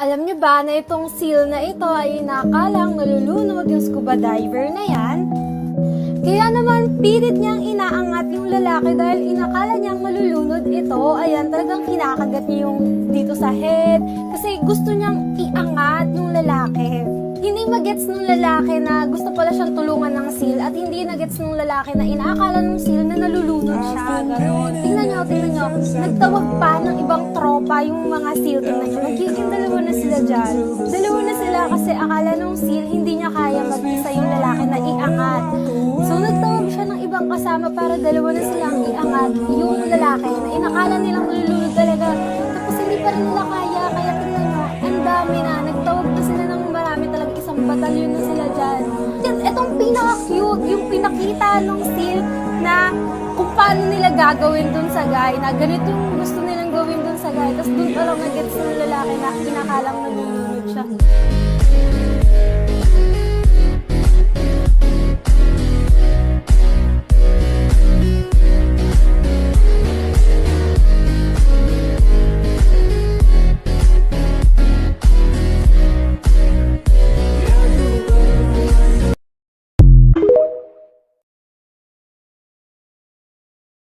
Alam niyo ba na itong seal na ito ay inakalang nalulunod yung scuba diver na yan? Kaya naman pilit niyang inaangat yung lalaki dahil inakala niyang malulunod ito. Ayan, talagang kinakagat niya yung dito sa head kasi gusto niyang iangat yung lalaki. Hindi magets nung lalaki na gusto pala siyang tulungan ng seal at hindi nagets nung lalaki na inaakala ng seal na nalulunod siya. Ganon. Tingnan niyo. Nagtawag pa ng ibang tropa yung mga seal. Tingnan niyo, magiging dalawa na sila dyan. Dalawa na sila kasi akala nung seal hindi niya kaya mag-isa yung lalaki na iangat. So nagtawag siya ng ibang kasama para dalawa na silang iangat yung lalaki na inakala nilang nalulunod talaga. Tapos hindi pa rin nila kaya. Kaya tingnan niyo, ang dami na. Nagtawag na sila ng marami talaga. Isang batalyon na sila dyan. Itong pinaka-cute, yung pinakita ng seal na kung paano nila gagawin dun sa guy, na ganito yung gusto nilang gawin dun sa guy. Tapos dun pa lang nag-gets ng lalaki na kinakalang nalulunod siya.